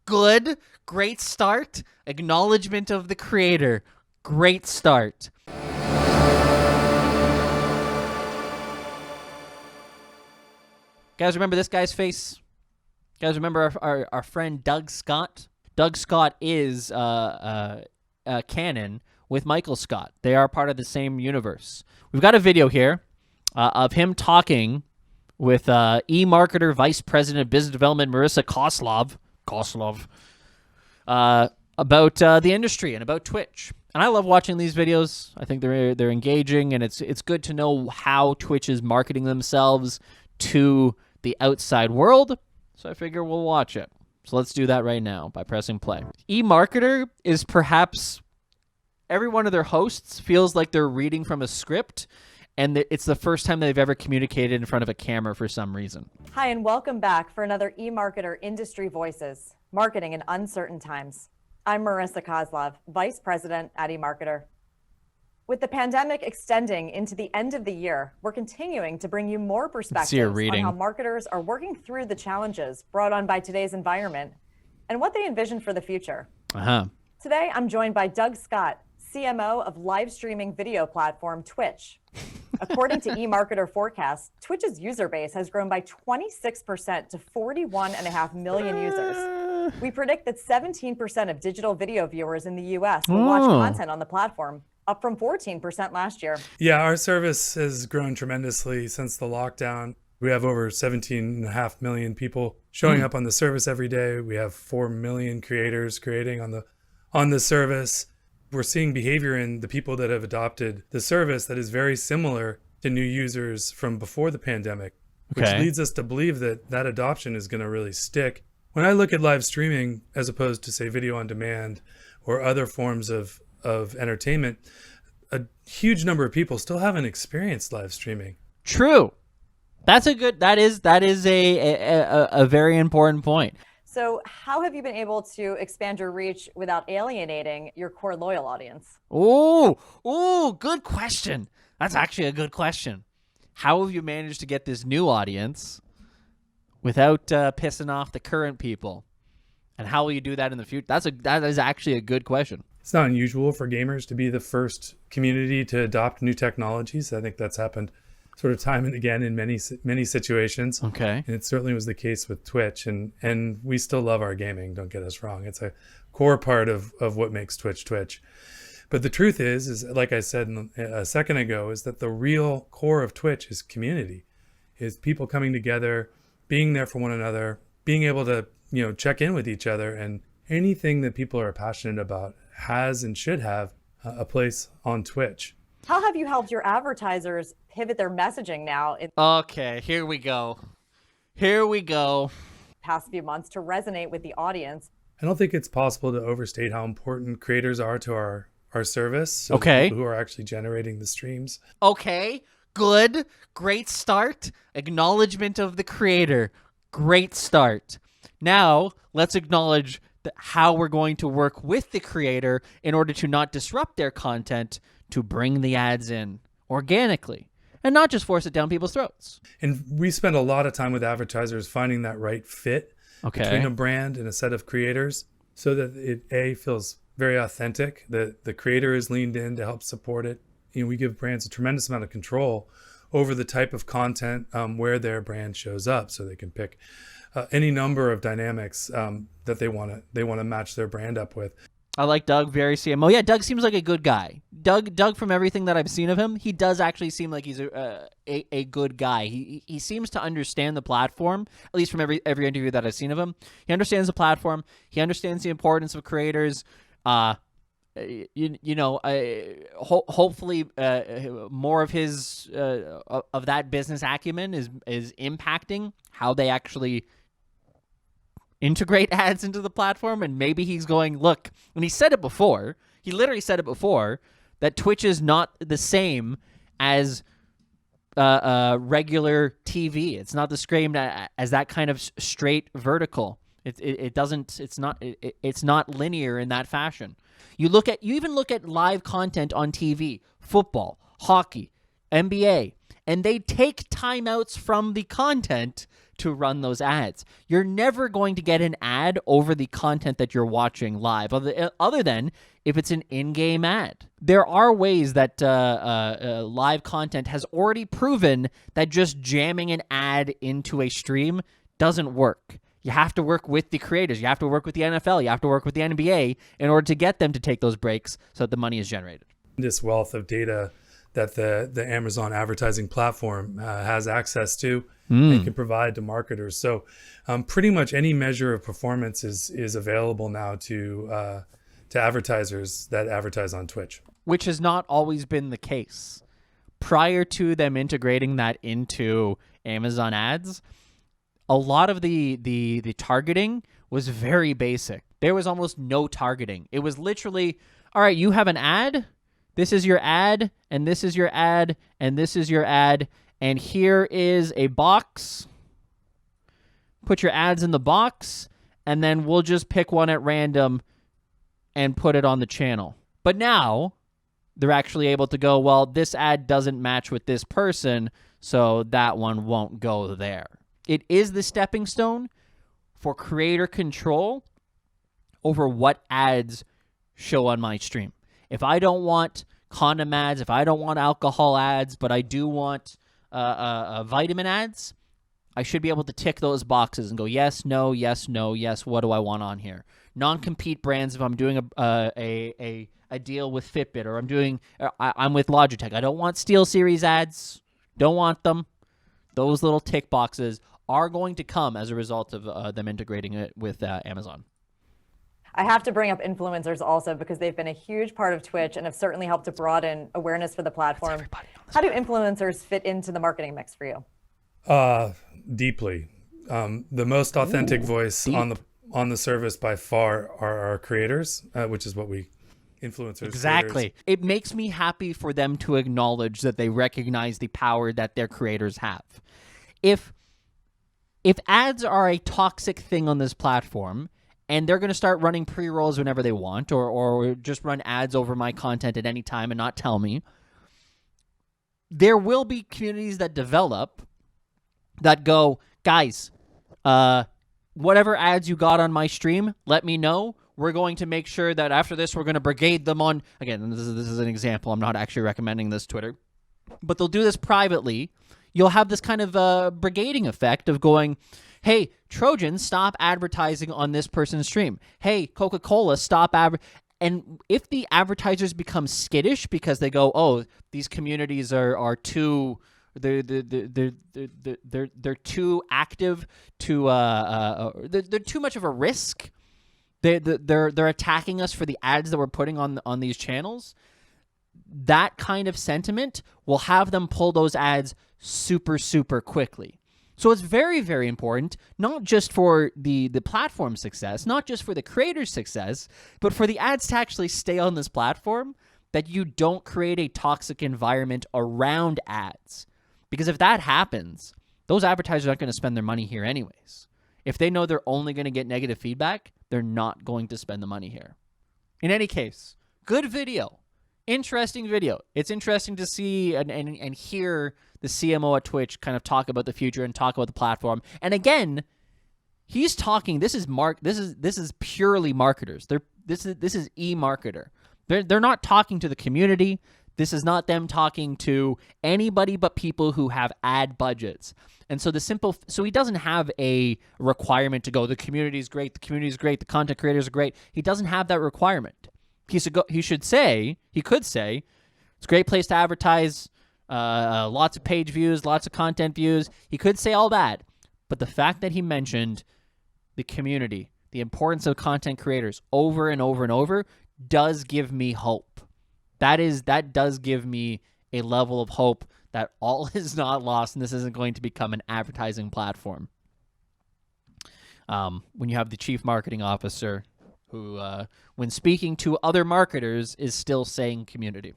good. Great start. Acknowledgement of the creator. Great start. Guys, remember this guy's face? Guys, remember our friend Doug Scott? Doug Scott is canon with Michael Scott. They are part of the same universe. We've got a video here of him talking with eMarketer Vice President of Business Development Marissa Koslov about the industry and about Twitch. And I love watching these videos. I think they're engaging, and it's good to know how Twitch is marketing themselves to the outside world. So I figure we'll watch it. So let's do that right now by pressing play. eMarketer is perhaps every one of their hosts feels like they're reading from a script, and it's the first time they've ever communicated in front of a camera for some reason. Hi, and welcome back for another eMarketer Industry Voices, Marketing in Uncertain Times. I'm Marissa Koslov, Vice President at eMarketer. With the pandemic extending into the end of the year, we're continuing to bring you more perspectives on how marketers are working through the challenges brought on by today's environment and what they envision for the future. Today, I'm joined by Doug Scott, CMO of live streaming video platform Twitch. According to eMarketer forecasts, Twitch's user base has grown by 26% to 41.5 million users. We predict that 17% of digital video viewers in the US will watch content on the platform, up from 14% last year. Yeah, our service has grown tremendously since the lockdown. We have over 17.5 million people showing up on the service every day. We have 4 million creators creating on the service. We're seeing behavior in the people that have adopted the service that is very similar to new users from before the pandemic, which leads us to believe that that adoption is going to really stick. When I look at live streaming, as opposed to, say, video on demand or other forms of entertainment, a huge number of people still haven't experienced live streaming. True. That is a very important point. So how have you been able to expand your reach without alienating your core loyal audience? Oh, good question. That's actually a good question. How have you managed to get this new audience without pissing off the current people? And how will you do that in the future? That is actually a good question. It's not unusual for gamers to be the first community to adopt new technologies. I think that's happened sort of time and again in many situations. Okay. And it certainly was the case with Twitch. And we still love our gaming, don't get us wrong. It's a core part of what makes Twitch Twitch. But the truth is like I said a second ago, is that the real core of Twitch is community, is people coming together, being there for one another, being able to, check in with each other. And anything that people are passionate about has and should have a place on Twitch. How have you helped your advertisers pivot their messaging now in Okay, here we go. past few months to resonate with the audience? I don't think it's possible to overstate how important creators are to our service. So Okay. the people who are actually generating the streams. Okay, good. Great start. Acknowledgement of the creator. Great start. Now, let's acknowledge how we're going to work with the creator in order to not disrupt their content, to bring the ads in organically and not just force it down people's throats. And we spend a lot of time with advertisers finding that right fit between a brand and a set of creators so that it feels very authentic, that the creator is leaned in to help support it. We give brands a tremendous amount of control over the type of content where their brand shows up, so they can pick any number of dynamics that they want to match their brand up with. I like Doug, very CMO. Yeah, Doug seems like a good guy. Doug, from everything that I've seen of him, he does actually seem like he's a good guy. He seems to understand the platform, at least from every interview that I've seen of him. He understands the platform. He understands the importance of creators. Hopefully more of his of that business acumen is impacting how they actually integrate ads into the platform. And maybe he's going, look, and he literally said it before, that Twitch is not the same as regular TV. It's not the same as that kind of straight vertical. It's not linear in that fashion. You even look at live content on TV, football, hockey, NBA, and they take timeouts from the content to run those ads. You're never going to get an ad over the content that you're watching live, other than if it's an in-game ad. There are ways that live content has already proven that just jamming an ad into a stream doesn't work. You have to work with the creators. You have to work with the NFL. You have to work with the NBA in order to get them to take those breaks so that the money is generated. This wealth of data that the Amazon advertising platform has access to and can provide to marketers. So pretty much any measure of performance is available now to advertisers that advertise on Twitch. Which has not always been the case. Prior to them integrating that into Amazon ads, a lot of the targeting was very basic. There was almost no targeting. It was literally, all right, you have an ad. This is your ad, and this is your ad, and this is your ad, and here is a box. Put your ads in the box, and then we'll just pick one at random and put it on the channel. But now they're actually able to go, well, this ad doesn't match with this person, so that one won't go there. It is the stepping stone for creator control over what ads show on my stream. If I don't want condom ads, if I don't want alcohol ads, but I do want vitamin ads, I should be able to tick those boxes and go, yes, no, yes, no, yes, what do I want on here? Non-compete brands, if I'm doing a deal with Fitbit, or I'm with Logitech. I don't want SteelSeries ads. Don't want them. Those little tick boxes are going to come as a result of them integrating it with Amazon. I have to bring up influencers also because they've been a huge part of Twitch and have certainly helped to broaden awareness for the platform. How do influencers fit into the marketing mix for you? Deeply. The most authentic voice on the service by far are our creators, which is what we influencers. Exactly. Creators. It makes me happy for them to acknowledge that they recognize the power that their creators have. If ads are a toxic thing on this platform, and they're going to start running pre-rolls whenever they want, or just run ads over my content at any time and not tell me, there will be communities that develop that go, guys, whatever ads you got on my stream, let me know. We're going to make sure that after this, we're going to brigade them on. Again, this is an example. I'm not actually recommending this Twitter. But they'll do this privately. You'll have this kind of brigading effect of going, hey, Trojans, stop advertising on this person's stream. Hey, Coca-Cola, stop And if the advertisers become skittish because they go, oh, these communities are too, they're too active to, they're too much of a risk. They're attacking us for the ads that we're putting on these channels. That kind of sentiment will have them pull those ads super, super quickly. So it's very, very important, not just for the platform success, not just for the creator's success, but for the ads to actually stay on this platform, that you don't create a toxic environment around ads. Because if that happens, those advertisers aren't going to spend their money here anyways. If they know they're only going to get negative feedback, they're not going to spend the money here. In any case, good video. Interesting video. It's interesting to see and hear the CMO at Twitch kind of talk about the future and talk about the platform. And again, he's talking. This is purely marketers. This is eMarketer. They're not talking to the community. This is not them talking to anybody but people who have ad budgets. And so so he doesn't have a requirement to go, the community is great, the content creators are great. He doesn't have that requirement. He could say, it's a great place to advertise, lots of page views, lots of content views. He could say all that. But the fact that he mentioned the community, the importance of content creators over and over and over does give me hope. That does give me a level of hope that all is not lost and this isn't going to become an advertising platform. When you have the chief marketing officer who, when speaking to other marketers, is still saying community.